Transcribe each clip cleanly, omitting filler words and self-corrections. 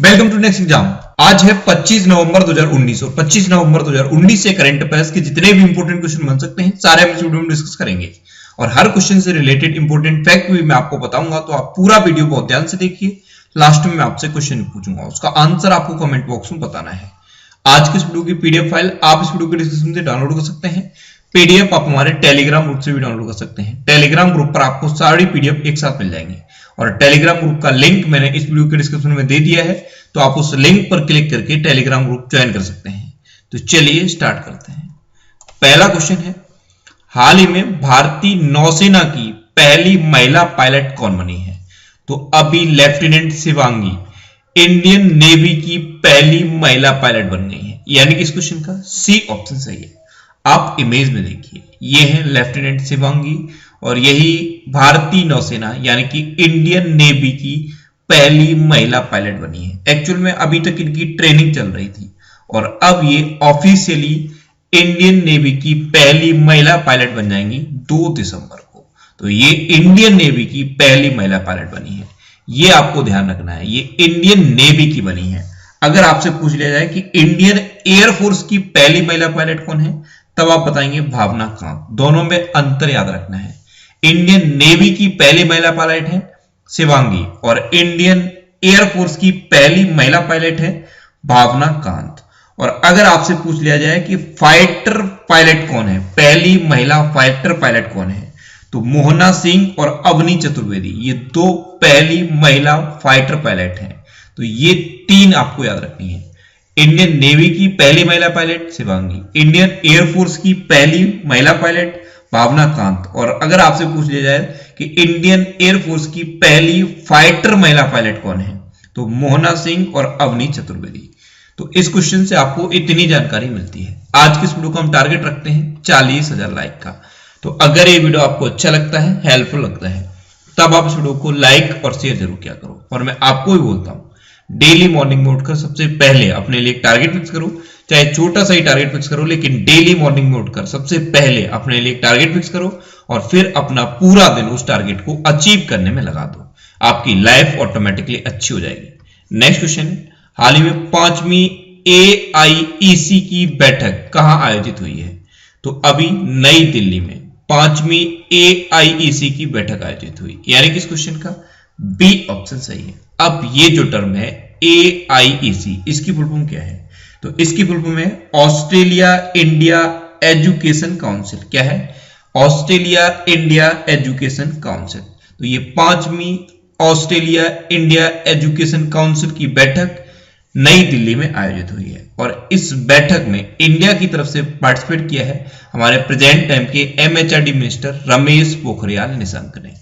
Welcome to next exam. आज है 25 नवंबर 2019 और 25 नवंबर 2019 से करंट अफेयर्स के जितने भी इंपॉर्टेंट क्वेश्चन बन सकते हैं सारे हम इस वीडियो में डिस्कस करेंगे और हर क्वेश्चन से रिलेटेड इंपॉर्टेंट फैक्ट भी मैं आपको बताऊंगा, तो आप पूरा वीडियो बहुत ध्यान से देखिए। लास्ट में मैं आपसे क्वेश्चन पूछूंगा, उसका आंसर आपको कमेंट बॉक्स में बताना है। आज की इस वीडियो की पीडीएफ फाइल आप इस वीडियो के डिस्क्रिप्शन से डाउनलोड कर सकते हैं। पीडीएफ आप हमारे टेलीग्राम ग्रुप से भी डाउनलोड कर सकते हैं। टेलीग्राम ग्रुप पर आपको सारी पीडीएफ एक साथ मिल जाएंगे और टेलीग्राम ग्रुप का लिंक मैंने इस वीडियो के डिस्क्रिप्शन में दे दिया है, तो आप उस लिंक पर क्लिक करके टेलीग्राम ग्रुप ज्वाइन कर सकते हैं। तो चलिए स्टार्ट करते हैं। पहला क्वेश्चन है, हाल ही में भारतीय नौसेना की पहली महिला पायलट कौन बनी है? तो अभी लेफ्टिनेंट शिवांगी इंडियन नेवी की पहली महिला पायलट बन गई है, यानी कि इस क्वेश्चन का सी ऑप्शन सही है। आप इमेज में देखिए, ये है लेफ्टिनेंट शिवांगी और यही भारतीय नौसेना यानी कि इंडियन नेवी की पहली महिला पायलट बनी है। एक्चुअल में अभी तक इनकी ट्रेनिंग चल रही थी और अब ये ऑफिशियली इंडियन नेवी की पहली महिला पायलट बन जाएंगी 2 दिसंबर को। तो ये इंडियन नेवी की पहली महिला पायलट बनी है, ये आपको ध्यान रखना है। ये इंडियन नेवी की बनी है। अगर आपसे पूछ लिया जाए कि इंडियन एयरफोर्स की पहली महिला पायलट कौन है, तब आप बताएंगे भावना कांत। दोनों में अंतर याद रखना है। इंडियन नेवी की पहली महिला पायलट है शिवांगी और इंडियन एयरफोर्स की पहली महिला पायलट है भावना कांत। और अगर आपसे पूछ लिया जाए कि फाइटर पायलट कौन है, पहली महिला फाइटर पायलट कौन है, तो मोहना सिंह और अवनी चतुर्वेदी, ये 2 पहली महिला फाइटर पायलट हैं। तो ये 3 आपको याद रखनी है। इंडियन नेवी की पहली महिला पायलट शिवांगी, इंडियन एयरफोर्स की पहली महिला पायलट भावना कांत, और अगर आपसे पूछ लिया जाए कि इंडियन एयरफोर्स की पहली फाइटर महिला पायलट कौन है, तो मोहना सिंह और अवनी चतुर्वेदी। तो इस क्वेश्चन से आपको इतनी जानकारी मिलती है। आज की इस वीडियो को हम टारगेट रखते हैं 40,000 लाइक का। तो अगर ये वीडियो आपको अच्छा लगता है, हेल्पफुल लगता है, तब आप इस वीडियो को लाइक और शेयर जरूर किया करो। और मैं आपको भी बोलता हूं, डेली मॉर्निंग में उठकर सबसे पहले अपने लिए एक टारगेट फिक्स करो, चाहे छोटा सा ही टारगेट फिक्स करो, लेकिन डेली मॉर्निंग में उठकर सबसे पहले अपने लिए एक टारगेट फिक्स करो और फिर अपना पूरा दिन उस टारगेट को अचीव करने में लगा दो। आपकी लाइफ ऑटोमेटिकली अच्छी हो जाएगी। नेक्स्ट क्वेश्चन है, हाल ही में 5वीं AIEC की बैठक कहां आयोजित हुई है? तो अभी नई दिल्ली में 5वीं AIEC की बैठक आयोजित हुई, यानी कि इस क्वेश्चन का बी ऑप्शन सही है। अब ये जो टर्म है AIEC, इसकी फुल फॉर्म क्या है? तो इसकी फुल फॉर्म है ऑस्ट्रेलिया इंडिया एजुकेशन काउंसिल। क्या है? Australia India education council. तो ये 5वीं ऑस्ट्रेलिया इंडिया एजुकेशन काउंसिल की बैठक नई दिल्ली में आयोजित हुई है और इस बैठक में इंडिया की तरफ से पार्टिसिपेट किया है हमारे प्रेजेंट टाइम के MHRD मिनिस्टर रमेश पोखरियाल निशंक ने।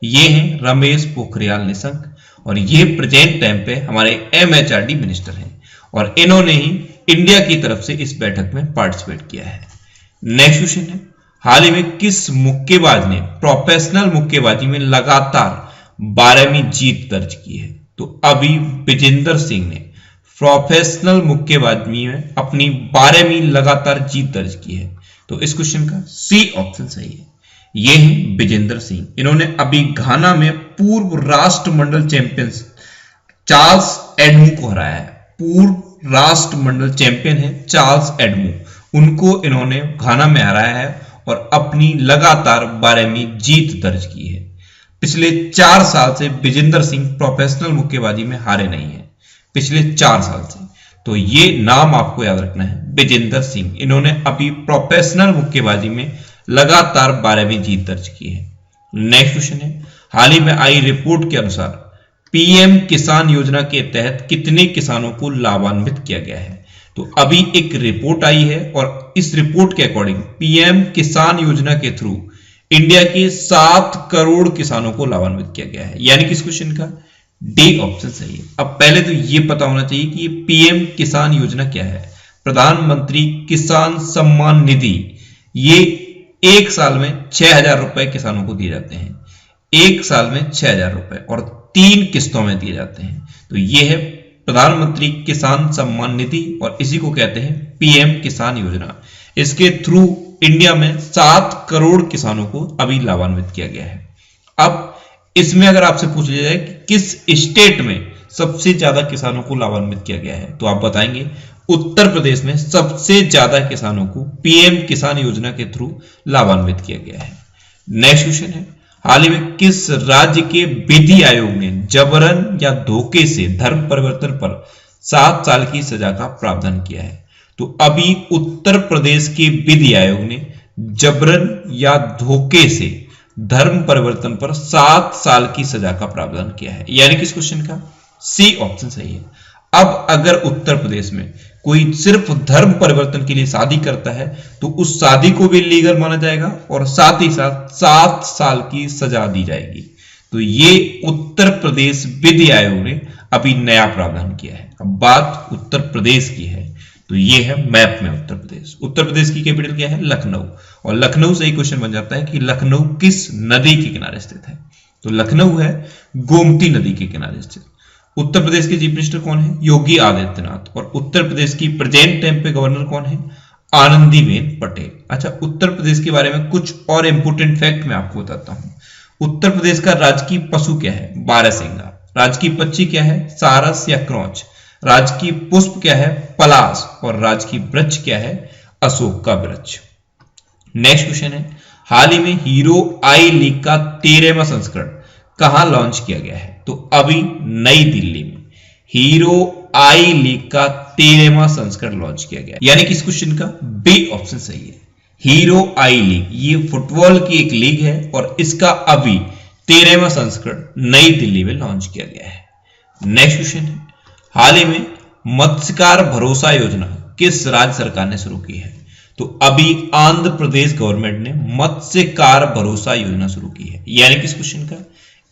ये हैं रमेश पोखरियाल निशंक और ये प्रेजेंट टाइम पे हमारे MHRD मिनिस्टर हैं और इन्होंने ही इंडिया की तरफ से इस बैठक में पार्टिसिपेट किया है। नेक्स्ट क्वेश्चन है, हाल ही में किस मुक्केबाज ने प्रोफेशनल मुक्केबाजी में लगातार 12वीं जीत दर्ज की है? तो अभी विजेंदर सिंह ने प्रोफेशनल मुक्केबाजी में अपनी 12वीं लगातार जीत दर्ज की है। तो इस क्वेश्चन का सी ऑप्शन सही है। ये है विजेंदर सिंह। इन्होंने अभी घाना में पूर्व राष्ट्रमंडल चैंपियन चार्ल्स एडमू को हराया है। पूर्व राष्ट्रमंडल चैंपियन है चार्ल्स एडमू, उनको इन्होंने घाना में हराया है और अपनी लगातार 12वीं जीत दर्ज की है। पिछले 4 साल से विजेंदर सिंह प्रोफेशनल मुक्केबाजी में हारे नहीं है, पिछले 4 साल से। तो ये नाम आपको याद रखना है, विजेंदर सिंह। इन्होंने अभी प्रोफेशनल मुक्केबाजी में लगातार 12वीं जीत दर्ज की है। नेक्स्ट क्वेश्चन है, हाल ही में आई रिपोर्ट के अनुसार PM किसान योजना के तहत कितने किसानों को लाभान्वित किया गया है? तो अभी एक रिपोर्ट आई है और इस रिपोर्ट के अकॉर्डिंग PM किसान योजना के थ्रू इंडिया के 7 करोड़ किसानों को लाभान्वित किया गया है, यानी कि इस क्वेश्चन का डी ऑप्शन सही है। अब पहले तो ये पता होना चाहिए कि PM किसान योजना क्या है। प्रधानमंत्री किसान सम्मान निधि, ये 1 साल में 6,000 रुपए किसानों को दिए जाते हैं। 1 साल में 6,000 रुपए और 3 किस्तों में दिए जाते हैं। तो ये है प्रधानमंत्री किसान सम्मान निधि और इसी को कहते हैं PM किसान योजना। इसके थ्रू इंडिया में 7 करोड़ किसानों को अभी लाभान्वित किया गया है। अब इसमें अगर आपसे पूछ लिया जाए कि किस स्टेट में सबसे ज्यादा किसानों को लाभान्वित किया गया है? तो आप बताएंगे उत्तर प्रदेश में सबसे ज्यादा किसानों को पीएम किसान योजना के थ्रू लाभान्वित किया गया है। नेक्स्ट क्वेश्चन है, हाल ही में किस राज्य के विधि आयोग ने जबरन या धोखे से धर्म परिवर्तन पर 7 साल की सजा का प्रावधान किया है? तो अभी उत्तर प्रदेश के विधि आयोग ने जबरन या धोखे से धर्म परिवर्तन पर 7 साल की सजा का प्रावधान किया है, यानी कि इस क्वेश्चन का सी ऑप्शन सही है। अब अगर उत्तर प्रदेश में कोई सिर्फ धर्म परिवर्तन के लिए शादी करता है तो उस शादी को भी लीगल माना जाएगा और साथ ही साथ 7 साल की सजा दी जाएगी। तो ये उत्तर प्रदेश विधि आयोग ने अभी नया प्रावधान किया है। अब बात उत्तर प्रदेश की है तो ये है मैप में उत्तर प्रदेश। उत्तर प्रदेश की कैपिटल क्या है? लखनऊ। और लखनऊ से ही क्वेश्चन बन जाता है कि लखनऊ किस नदी के किनारे स्थित है? तो लखनऊ है गोमती नदी के किनारे स्थित। उत्तर प्रदेश के चीफ मिनिस्टर कौन है? योगी आदित्यनाथ। और उत्तर प्रदेश की प्रेजेंट टाइम पे गवर्नर कौन है? आनंदीबेन पटेल। अच्छा, उत्तर प्रदेश के बारे में कुछ और इंपोर्टेंट फैक्ट मैं आपको बताता हूं। उत्तर प्रदेश का राजकीय पशु क्या है? बारहसिंगा। राजकीय पक्षी क्या है? सारस या क्रौच। राजकीय पुष्प क्या है? पलाश। और राजकीय वृक्ष क्या है? अशोक का वृक्ष। नेक्स्ट क्वेश्चन है, हाल ही में हीरो आई लीग का 13वां संस्करण कहां लॉन्च किया गया है? तो अभी नई दिल्ली में हीरो आई लीग का 13वां संस्करण लॉन्च किया गया, यानी कि इस क्वेश्चन का बी ऑप्शन सही है। हीरो आई लीग ये फुटबॉल की एक लीग है और इसका अभी 13वां संस्करण नई दिल्ली में लॉन्च किया गया है। नेक्स्ट क्वेश्चन है, हाल ही में मत्स्यकार भरोसा योजना किस राज्य सरकार ने शुरू की है? तो अभी आंध्र प्रदेश गवर्नमेंट ने मत्स्यकार भरोसा योजना शुरू की है, यानी कि इस क्वेश्चन का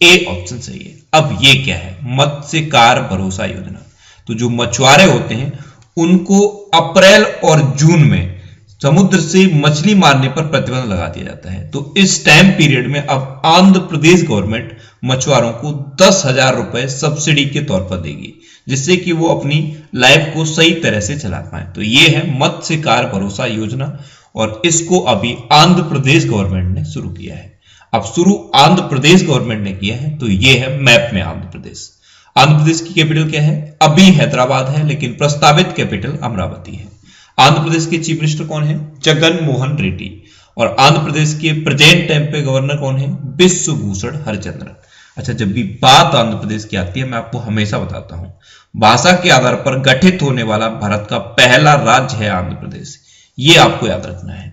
ए ऑप्शन सही है। अब ये क्या है? मत्स्यकार भरोसा योजना। तो जो मछुआरे होते हैं उनको अप्रैल और जून में समुद्र से मछली मारने पर प्रतिबंध लगा दिया जाता है। तो इस टाइम पीरियड में अब आंध्र प्रदेश गवर्नमेंट मछुआरों को 10,000 रुपए सब्सिडी के तौर पर देगी, जिससे कि वो अपनी लाइफ को सही तरह से चला पाए। तो ये है मत्स्यकार भरोसा योजना और इसको अभी आंध्र प्रदेश गवर्नमेंट ने शुरू किया है। अब शुरू आंध्र प्रदेश गवर्नमेंट ने किया है तो ये है मैप में आंध्र प्रदेश। आंध्र प्रदेश की कैपिटल क्या है? अभी हैदराबाद है, लेकिन प्रस्तावित कैपिटल अमरावती है। आंध्र प्रदेश के चीफ मिनिस्टर कौन है? जगन मोहन रेड्डी। और आंध्र प्रदेश के प्रेजेंट टाइम पे गवर्नर कौन है? विश्वभूषण हरिचंद्रन। अच्छा, जब भी बात आंध्र प्रदेश की आती है मैं आपको हमेशा बताता हूं, भाषा के आधार पर गठित होने वाला भारत का पहला राज्य है आंध्र प्रदेश, ये आपको याद रखना है।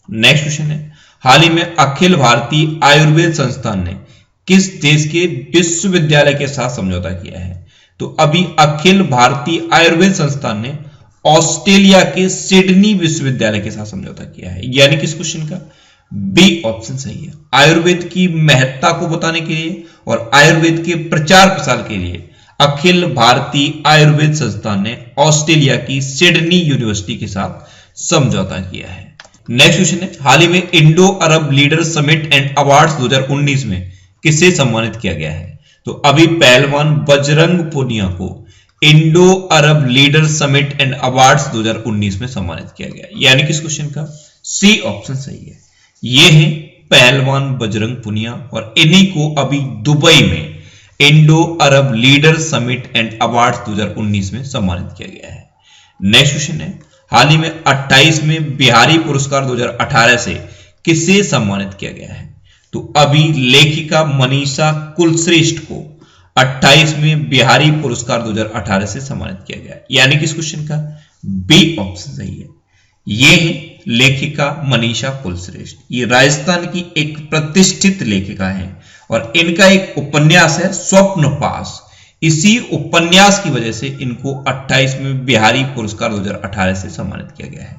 नेक्स्ट क्वेश्चन है, हाल ही में अखिल भारतीय आयुर्वेद संस्थान ने किस देश के विश्वविद्यालय के साथ समझौता किया है? तो अभी अखिल भारतीय आयुर्वेद संस्थान ने ऑस्ट्रेलिया के सिडनी विश्वविद्यालय के साथ समझौता किया है, यानी कि इस क्वेश्चन का बी ऑप्शन सही है। आयुर्वेद की महत्ता को बताने के लिए और आयुर्वेद के प्रचार प्रसार के लिए अखिल भारतीय आयुर्वेद संस्थान ने ऑस्ट्रेलिया की सिडनी यूनिवर्सिटी के साथ समझौता किया है। नेक्स्ट क्वेश्चन है, हाल ही में Indo Arab leader summit and awards 2019 में किसे सम्मानित किया गया है? तो अभी पहलवान बजरंग पुनिया को Indo Arab leader summit and awards 2019 में सम्मानित किया गया, यानी कि इस क्वेश्चन का सी ऑप्शन सही है। ये है पहलवान बजरंग पुनिया और इन्हीं को अभी दुबई में Indo Arab leader summit and awards 2019 में सम्मानित किया गया है। नेक्स्ट क्वेश्चन है, हाल ही में 28वें बिहारी पुरस्कार 2018 से किसे सम्मानित किया गया है? तो अभी लेखिका मनीषा कुलश्रेष्ठ को 28वें बिहारी पुरस्कार 2018 से सम्मानित किया गया, यानी कि इस क्वेश्चन का बी ऑप्शन सही है। ये है लेखिका मनीषा कुलश्रेष्ठ। ये राजस्थान की एक प्रतिष्ठित लेखिका है और इनका एक उपन्यास है स्वप्न पास। इसी उपन्यास की वजह से इनको 28वें बिहारी पुरस्कार 2018 से सम्मानित किया गया है।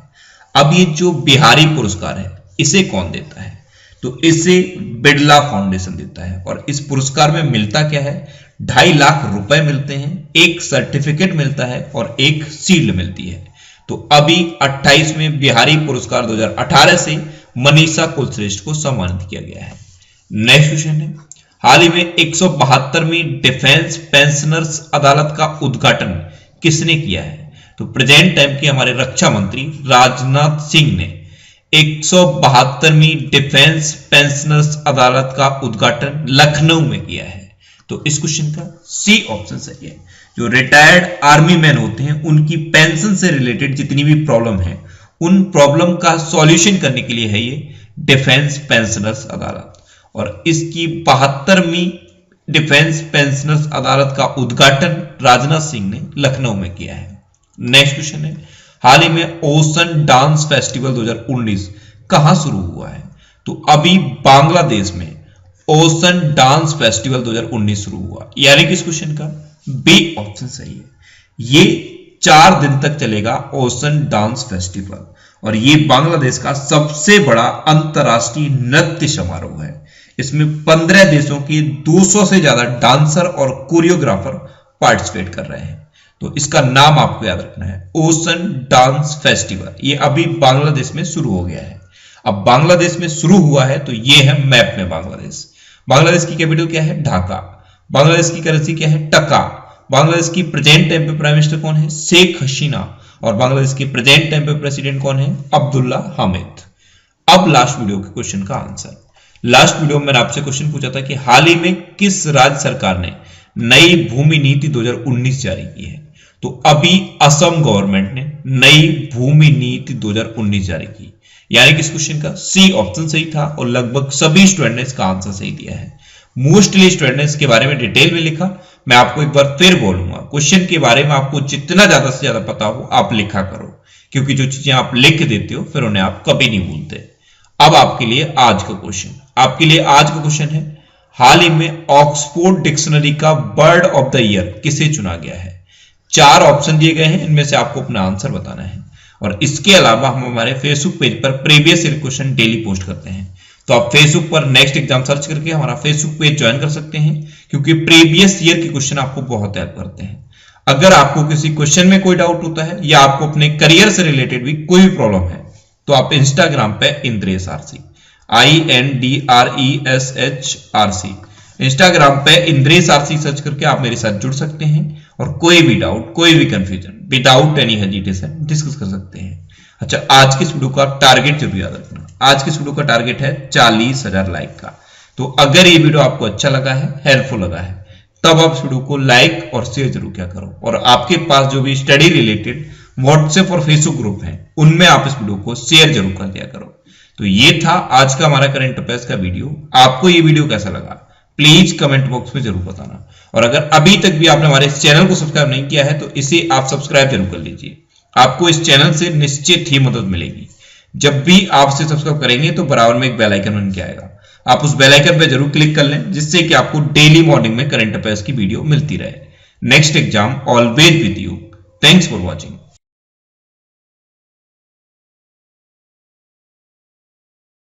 अब ये जो बिहारी पुरस्कार है इसे कौन देता है? तो इसे बिड़ला फाउंडेशन देता है और इस पुरस्कार में मिलता क्या है? 2.5 लाख रुपए मिलते हैं, एक सर्टिफिकेट मिलता है और एक शील्ड मिलती है। तो अभी 28वें बिहारी पुरस्कार 2018 से मनीषा कुलश्रेष्ठ को सम्मानित किया गया है। नेक्स्ट क्वेश्चन है, हाल ही में 172वीं डिफेंस पेंशनर्स अदालत का उद्घाटन किसने किया है? तो प्रेजेंट टाइम के हमारे रक्षा मंत्री राजनाथ सिंह ने 172वीं डिफेंस पेंशनर्स अदालत का उद्घाटन लखनऊ में किया है। तो इस क्वेश्चन का सी ऑप्शन सही है। जो रिटायर्ड आर्मी मैन होते हैं उनकी पेंशन से रिलेटेड जितनी भी प्रॉब्लम है उन प्रॉब्लम का सॉल्यूशन करने के लिए है ये डिफेंस पेंशनर्स अदालत, और इसकी 72वीं डिफेंस पेंशनर्स अदालत का उद्घाटन राजनाथ सिंह ने लखनऊ में किया है। नेक्स्ट क्वेश्चन है, हाल ही में ओशन डांस फेस्टिवल 2019 कहां शुरू हुआ है? तो अभी बांग्लादेश में ओशन डांस फेस्टिवल 2019 शुरू हुआ, यानी कि इस क्वेश्चन का बी ऑप्शन सही है। ये 4 दिन तक चलेगा ओशन डांस फेस्टिवल, और ये बांग्लादेश का सबसे बड़ा अंतरराष्ट्रीय नृत्य समारोह है। इसमें 15 देशों के 200 से ज्यादा डांसर और कोरियोग्राफर पार्टिसिपेट कर रहे हैं। तो इसका नाम आपको याद रखना है, ओशन डांस फेस्टिवल। ये अभी बांग्लादेश में शुरू हो गया है। अब बांग्लादेश में शुरू हुआ है तो ये है मैप में बांग्लादेश। बांग्लादेश की कैपिटल क्या है? ढाका। बांग्लादेश की करेंसी क्या है? टका। बांग्लादेश की प्रेजेंट टाइम पे प्राइम मिनिस्टर कौन है? शेख हसीना। और बांग्लादेश के प्रेजेंट टाइम पे प्रेसिडेंट कौन है? अब्दुल्ला हामिद। अब लास्ट वीडियो के क्वेश्चन का आंसर। लास्ट वीडियो में मैंने आपसे क्वेश्चन पूछा था कि हाल ही में किस राज्य सरकार ने नई भूमि नीति 2019 जारी की है? तो अभी असम गवर्नमेंट ने नई भूमि नीति 2019 जारी की, यानी कि इस क्वेश्चन का सी ऑप्शन सही था, और लगभग सभी स्टूडेंट ने इसका आंसर सही दिया है। मोस्टली स्टूडेंट ने इसके बारे में डिटेल में लिखा। मैं आपको एक बार फिर बोलूंगा, क्वेश्चन के बारे में आपको जितना ज्यादा से ज्यादा पता हो आप लिखा करो, क्योंकि जो चीजें आप लिख देते हो फिर उन्हें आप कभी नहीं भूलते। अब आपके लिए आज का क्वेश्चन, आपके लिए आज का क्वेश्चन है, हाल ही में ऑक्सफोर्ड डिक्शनरी का बर्ड ऑफ द ईयर किसे चुना गया है? 4 ऑप्शन दिए गए हैं, इनमें से आपको अपना आंसर बताना है। और इसके अलावा हम हमारे फेसबुक पेज पर previous year question daily post करते हैं, तो आप फेसबुक पर नेक्स्ट एग्जाम सर्च करके हमारा फेसबुक पेज ज्वाइन कर सकते हैं, क्योंकि प्रीवियस ईयर के क्वेश्चन आपको बहुत हेल्प करते हैं। अगर आपको किसी क्वेश्चन में कोई डाउट होता है या आपको अपने करियर से रिलेटेड भी कोई भी प्रॉब्लम है, तो आप इंस्टाग्राम पे इंद्रेश आरसी, INDRESHRC, इंस्टाग्राम पे इंद्रेश आरसी सर्च करके आप मेरे साथ जुड़ सकते हैं और कोई भी डाउट, कोई भी confusion without any hesitation discuss कर सकते हैं। अच्छा, आज के इस वीडियो का टारगेट जरूर याद रखना। आज के इस वीडियो का टारगेट है 40,000 लाइक का। तो अगर ये वीडियो आपको अच्छा लगा है, हेल्पफुल लगा है, तब आप इस वीडियो को लाइक और शेयर जरूर किया करो। और आपके पास जो भी स्टडी रिलेटेड व्हाट्सएप और फेसबुक ग्रुप है उनमें आप इस वीडियो को शेयर जरूर कर दिया करो। तो ये था आज का हमारा करंट अफेयर्स का वीडियो। आपको ये वीडियो कैसा लगा प्लीज कमेंट बॉक्स में जरूर बताना। और अगर अभी तक भी आपने हमारे इस चैनल को सब्सक्राइब नहीं किया है तो इसे आप सब्सक्राइब जरूर कर लीजिए। आपको इस चैनल से निश्चित ही मदद मिलेगी। जब भी आप इसे सब्सक्राइब करेंगे तो बराबर में एक बेल आइकन बन के आएगा, आप उस बेल आइकन पर जरूर क्लिक कर लें, जिससे कि आपको डेली मॉर्निंग में करंट अफेयर्स की वीडियो मिलती रहे। Next exam always with you. Thanks for watching.